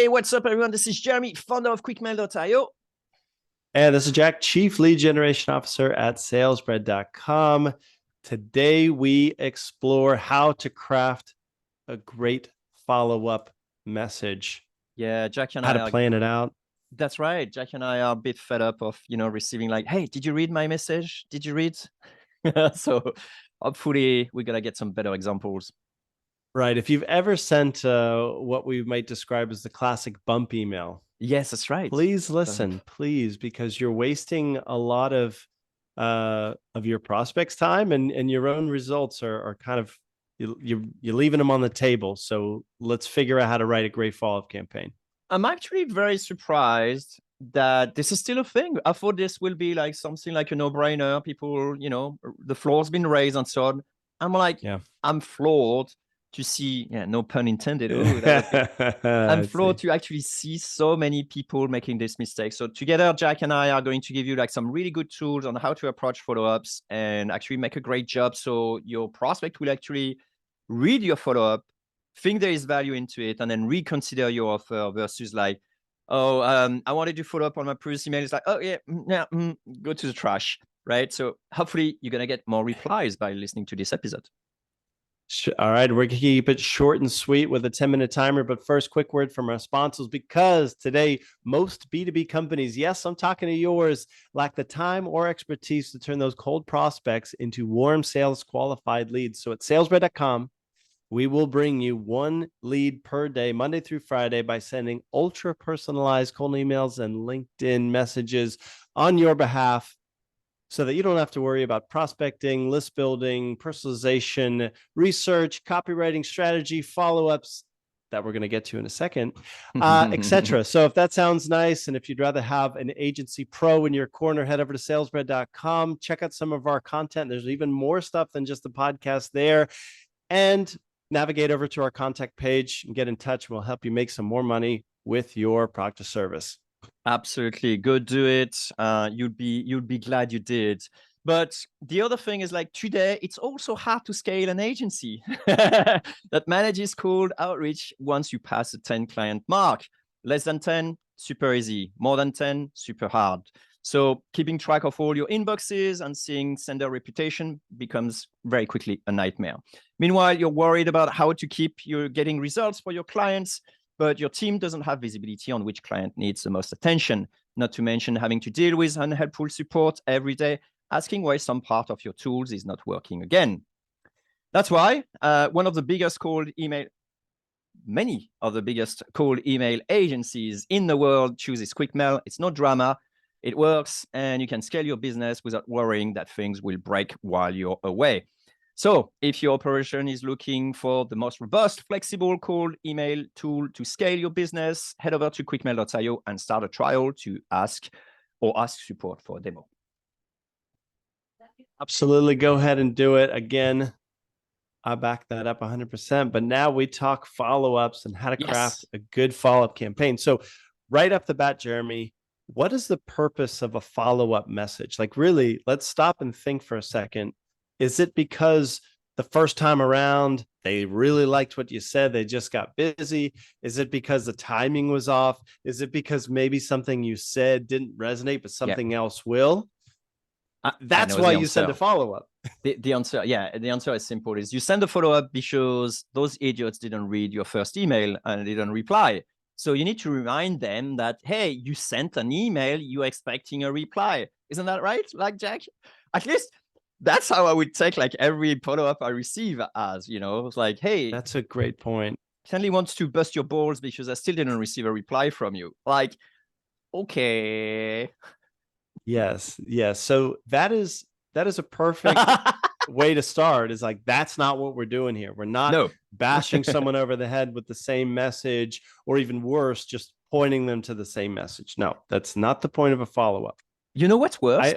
Hey, what's up, everyone? This is Jeremy, founder of QuickMail.io. And this is Jack, Chief Lead Generation Officer at salesbread.com. Today, we explore how to craft a great follow-up message. Yeah, Jack and how I to are. plan it out. That's right. Jack and I are a bit fed up of, receiving like, hey, did you read my message? Did you read? So hopefully we're going to get some better examples. Right. If you've ever sent what we might describe as the classic bump email. Yes, that's right. Please listen, please, because you're wasting a lot of your prospects' time and your own results are kind of, you're leaving them on the table. So let's figure out how to write a great follow-up campaign. I'm actually very surprised that this is still a thing. I thought this will be like something like a no-brainer. People, the floor's been raised and so on. I'm like, yeah, I'm floored to see, no pun intended. Ooh, I'm floored to actually see so many people making this mistake. So together, Jack and I are going to give you like some really good tools on how to approach follow-ups and actually make a great job. So your prospect will actually read your follow-up, think there is value into it, and then reconsider your offer versus like, oh, I wanted to follow up on my previous email. It's like, oh yeah, go to the trash, right? So hopefully you're going to get more replies by listening to this episode. All right, we're going to keep it short and sweet with a 10-minute timer. But first, quick word from our sponsors, because today, most B2B companies, yes, I'm talking to yours, lack the time or expertise to turn those cold prospects into warm sales qualified leads. So at salesbread.com, we will bring you one lead per day, Monday through Friday, by sending ultra personalized cold emails and LinkedIn messages on your behalf, so that you don't have to worry about prospecting, list building, personalization, research, copywriting strategy, follow-ups that we're going to get to in a second, etc. So if that sounds nice, and if you'd rather have an agency pro in your corner, head over to salesbread.com. Check out some of our content. There's even more stuff than just the podcast there. And navigate over to our contact page and get in touch. We'll help you make some more money with your product or service. Absolutely. Go do it. You'd be glad you did. But the other thing is, like, today, it's also hard to scale an agency that manages cold outreach once you pass the 10 client mark. Less than 10, super easy. More than 10, super hard. So keeping track of all your inboxes and seeing sender reputation becomes very quickly a nightmare. Meanwhile, you're worried about how to keep you getting results for your clients, but your team doesn't have visibility on which client needs the most attention, not to mention having to deal with unhelpful support every day, asking why some part of your tools is not working again. That's why many of the biggest cold email agencies in the world chooses QuickMail. It's no drama. It works, and you can scale your business without worrying that things will break while you're away. So if your operation is looking for the most robust, flexible cold email tool to scale your business, head over to quickmail.io and start a trial to ask support for a demo. Absolutely. Go ahead and do it. Again, I back that up 100%. But now we talk follow-ups and how to craft a good follow-up campaign. So right off the bat, Jeremy, what is the purpose of a follow-up message? Like, really, let's stop and think for a second. Is it because the first time around, they really liked what you said, they just got busy? Is it because the timing was off? Is it because maybe something you said didn't resonate, but something else will? That's why you send a follow-up. The answer is simple. Is you send a follow-up because those idiots didn't read your first email and didn't reply. So you need to remind them that, hey, you sent an email, you're expecting a reply. Isn't that right? Like, Jack? At least that's how I would take like every follow-up I receive as, it's like, hey, that's a great point. Suddenly wants to bust your balls because I still didn't receive a reply from you. Like, okay. Yes. So that is a perfect way to start. Is like, that's not what we're doing here. We're not bashing someone over the head with the same message, or even worse, just pointing them to the same message. No, that's not the point of a follow-up. You know what's worse?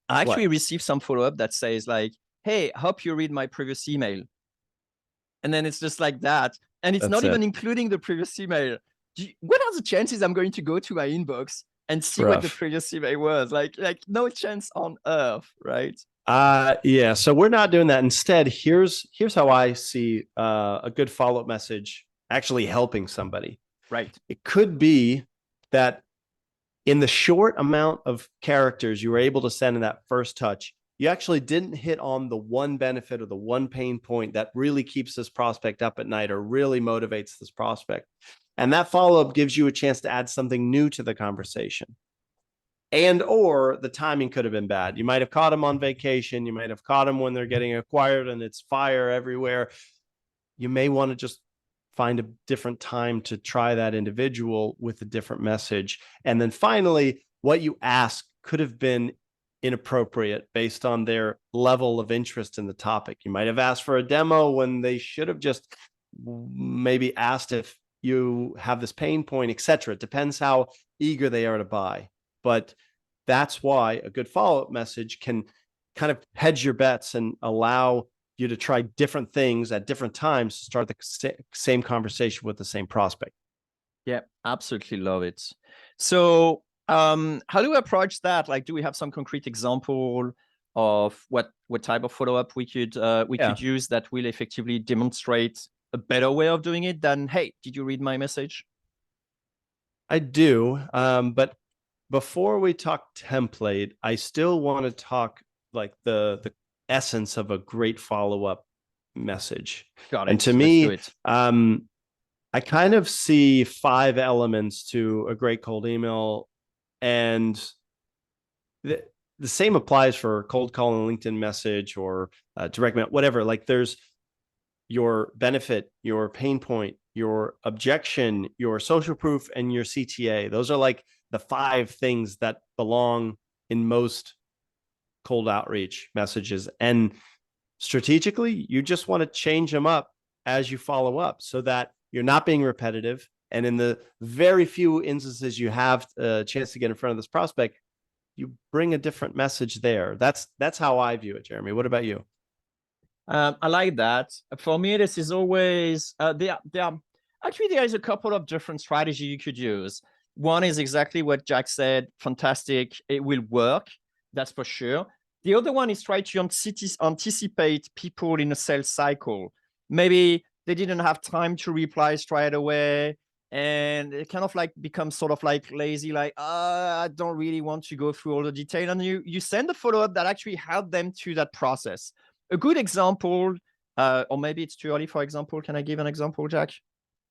I actually received some follow-up that says like, hey, hope you read my previous email. And then it's just like that. And it's not even including the previous email. What are the chances I'm going to go to my inbox and see what the previous email was? Like no chance on earth, right? Yeah. So we're not doing that. Instead, here's how I see a good follow-up message actually helping somebody. Right. It could be that in the short amount of characters you were able to send in that first touch, you actually didn't hit on the one benefit or the one pain point that really keeps this prospect up at night or really motivates this prospect. And that follow-up gives you a chance to add something new to the conversation. And or the timing could have been bad. You might have caught them on vacation. You might have caught them when they're getting acquired and it's fire everywhere. You may want to just find a different time to try that individual with a different message. And then finally, what you ask could have been inappropriate based on their level of interest in the topic. You might have asked for a demo when they should have just maybe asked if you have this pain point, etc. It depends how eager they are to buy. But that's why a good follow-up message can kind of hedge your bets and allow you to try different things at different times to start the same conversation with the same prospect. Yeah, absolutely love it. So how do we approach that? Like, do we have some concrete example of what type of follow-up we could use that will effectively demonstrate a better way of doing it than, hey, did you read my message? I do. But before we talk template, I still want to talk like the essence of a great follow-up message. Got it. And to me, I kind of see 5 elements to a great cold email, and the same applies for cold call and LinkedIn message or direct mail, whatever. Like there's your benefit, your pain point, your objection, your social proof, and your CTA. Those are like the 5 things that belong in most cold outreach messages. And strategically, you just want to change them up as you follow up so that you're not being repetitive. And in the very few instances you have a chance to get in front of this prospect, you bring a different message there. That's how I view it, Jeremy. What about you? I like that. For me, this is always there is a couple of different strategies you could use. One is exactly what Jack said. Fantastic. It will work. That's for sure. The other one is try to anticipate people in a sales cycle. Maybe they didn't have time to reply straight away, and it kind of like becomes sort of like lazy, like, I don't really want to go through all the detail. And you send a follow-up that actually help them through that process. A good example, or maybe it's too early for example. Can I give an example, Jack?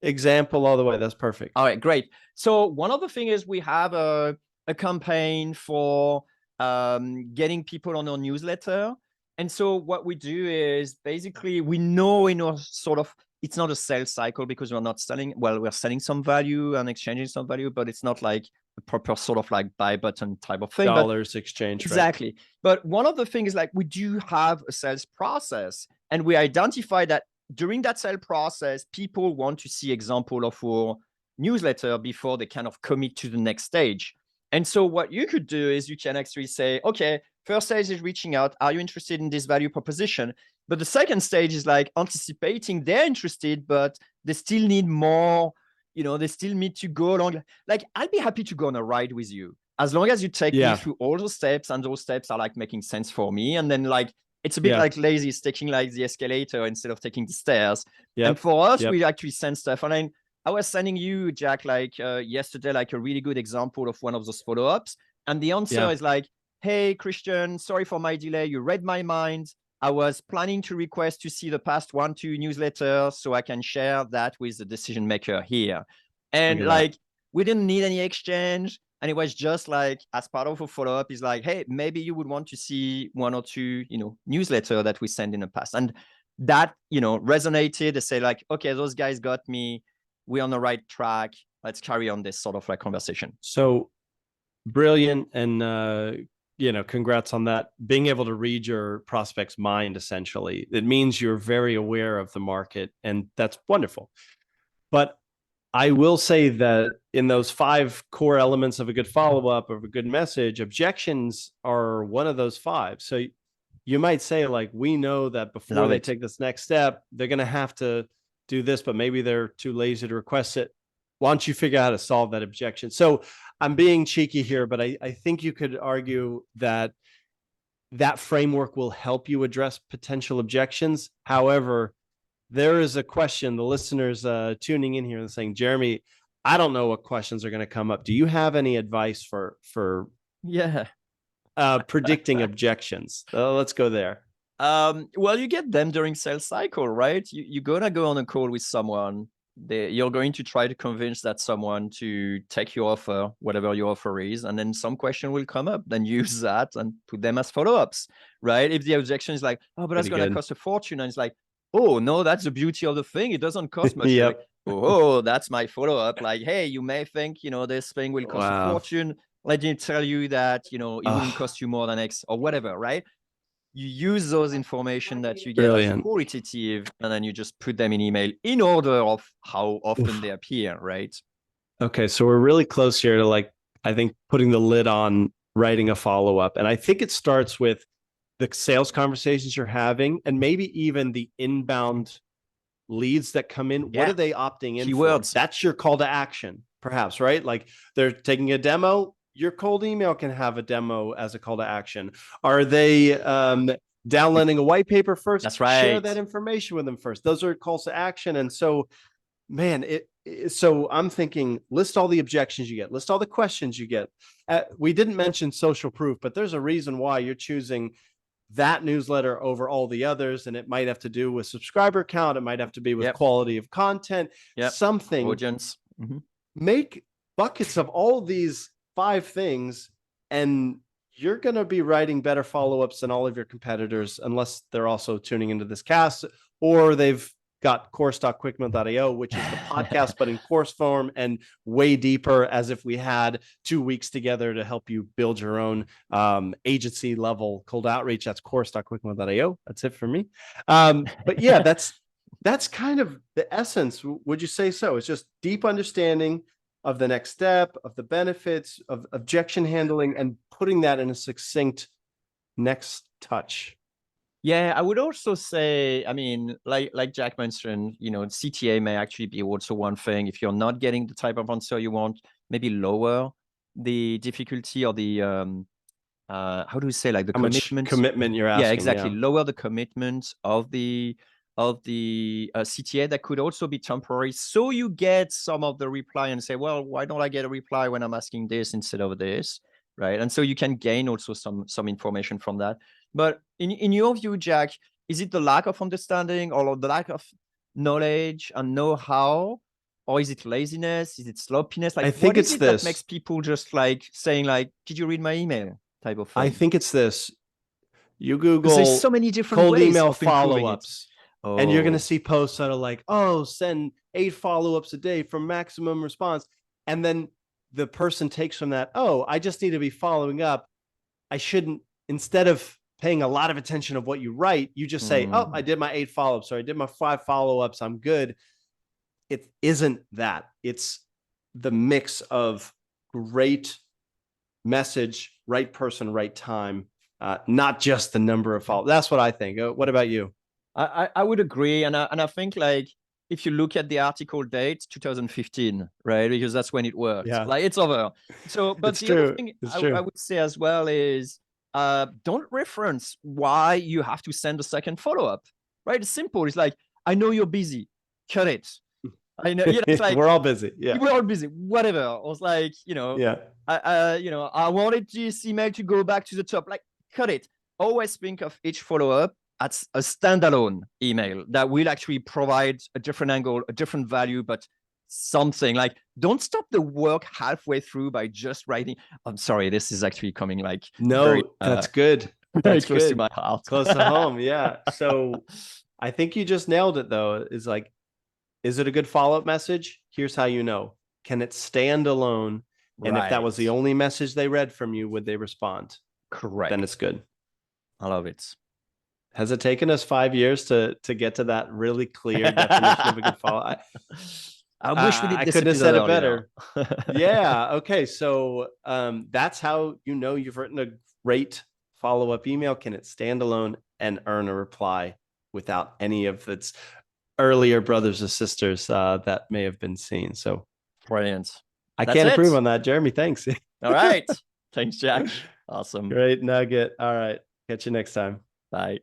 Example all the way. That's perfect. All right, great. So one of the things is we have a campaign for getting people on our newsletter. And so what we do is basically we know in our sort of, it's not a sales cycle because we're not selling, well, we're selling some value and exchanging some value, but it's not like a proper sort of like buy button type of thing. Dollars exchange. Exactly. Right? But one of the things is like we do have a sales process, and we identify that during that sales process, people want to see example of our newsletter before they kind of commit to the next stage. And so what you could do is you can actually say, okay, first stage is reaching out. Are you interested in this value proposition? But the second stage is like anticipating they're interested, but they still need more, they still need to go along. Like, I'll be happy to go on a ride with you as long as you take me through all those steps, and those steps are like making sense for me. And then like, it's a bit like lazy, it's taking like the escalator instead of taking the stairs. And for us, we actually send stuff. And I was sending you, Jack, like yesterday, like a really good example of one of those follow-ups. And the answer is like, hey, Christian, sorry for my delay. You read my mind. I was planning to request to see the past 1-2 newsletters so I can share that with the decision maker here. And like, we didn't need any exchange. And it was just like, as part of a follow-up, is like, hey, maybe you would want to see 1 or 2, newsletter that we sent in the past. And that, resonated. They say like, okay, those guys got me. We're on the right track. Let's carry on this sort of like conversation. So brilliant. And, congrats on that. Being able to read your prospect's mind, essentially, it means you're very aware of the market, and that's wonderful. But I will say that in those 5 core elements of a good follow-up, of a good message, objections are one of those 5. So you might say, like, we know that before they take this next step, they're going to have to do this, but maybe they're too lazy to request it. Why don't you figure out how to solve that objection? So I'm being cheeky here, but I think you could argue that that framework will help you address potential objections. However, there is a question, the listeners tuning in here and saying, Jeremy, I don't know what questions are going to come up. Do you have any advice for Yeah. predicting objections? Let's go there. Well, you get them during sales cycle, right? You're gonna go on a call with someone. You're going to try to convince that someone to take your offer, whatever your offer is, and then some question will come up. Then use that and put them as follow-ups, right? If the objection is like, "Oh, but that's Pretty gonna good. cost a fortune," and it's like, "Oh no, that's the beauty of the thing. It doesn't cost much." You're like, Yep. "Oh, that's my follow-up." Like, "Hey, you may think this thing will cost a Wow. fortune. Let me tell you that it wouldn't Oh, cost you more than X or whatever," right? You use those information that you get as brilliant. qualitative, and then you just put them in email in order of how often Oof. they appear, right? Okay, so we're really close here to like I think putting the lid on writing a follow up, and I think it starts with the sales conversations you're having, and maybe even the inbound leads that come in. What Yeah. are they opting in for? Keywords. That's your call to action, perhaps, right? Like they're taking a demo. Your cold email can have a demo as a call to action. Are they downloading a white paper first? That's Share right. that information with them first. Those are calls to action. And so, man, so I'm thinking list all the objections you get, list all the questions you get. We didn't mention social proof, but there's a reason why you're choosing that newsletter over all the others. And it might have to do with subscriber count. It might have to be with Yep. quality of content, Yep. something. Audience. Make buckets of all these 5 things, and you're going to be writing better follow-ups than all of your competitors, unless they're also tuning into this cast or they've got course.quickmail.io, which is the podcast, but in course form and way deeper, as if we had 2 weeks together to help you build your own agency level cold outreach. That's course.quickmail.io. That's it for me. But yeah, that's kind of the essence. Would you say so? It's just deep understanding of the next step, of the benefits, of objection handling, and putting that in a succinct next touch. Yeah, I would also say, I mean, like Jack mentioned, CTA may actually be also one thing. If you're not getting the type of answer you want, maybe lower the difficulty or the how do we say, like, the How much commitment? commitment you're Yeah, asking? exactly. Yeah. Lower the commitment of the CTA. That could also be temporary. So you get some of the reply and say, well, why don't I get a reply when I'm asking this instead of this, right? And so you can gain also some information from that. But in your view, Jack, is it the lack of understanding or the lack of knowledge and know-how? Or is it laziness? Is it sloppiness? Like, I what think is it's it that makes this. people just like saying like, did you read my email type of I thing? think it's this. You Because there's so Google many different cold ways email of improving it. follow-ups, and you're going to Oh, see posts that are like, oh, send 8 follow-ups a day for maximum response. And then the person takes from that, oh, I just need to be following up. I shouldn't, instead of paying a lot of attention of what you write, you just say, oh, I did my 8 follow-ups, or I did my 5 follow-ups, I'm good. It isn't that. It's the mix of great message, right person, right time, not just the number of follow. That's what I think. What about you? I would agree, and I think, like, if you look at the article date, 2015, right? Because that's when it worked. Yeah, Like, it's over. So, but it's the other true. thing It's I true. would say as well is, don't reference why you have to send a second follow-up, right? It's simple. It's like, I know you're busy. Cut it. I know, it's like, We're all busy. Yeah. we're all busy. Whatever. I was like, Yeah. I wanted this email to go back to the top. Like, cut it. Always think of each follow-up as a standalone email that will actually provide a different angle, a different value, but something. Like, don't stop the work halfway through by just writing. I'm sorry, this is actually coming like very, No, that's good. very That's close to good. my heart. Close to home. Yeah. So I think you just nailed it though. Is like, is it a good follow-up message? Here's how you know. Can it stand alone? And if that Right. was the only message they read from you, would they respond? Then it's Correct. good. I love it. Has it taken us 5 years to get to that really clear definition of a good follow? I wish we did I this couldn't have episode said it earlier. better. Yeah. Okay. So that's how you know you've written a great follow-up email. Can it stand alone and earn a reply without any of its earlier brothers or sisters that may have been seen? So Brilliant. I That's can't improve it. on that, Jeremy. Thanks. All right. Thanks, Jack. Awesome. Great nugget. All right. Catch you next time. Bye.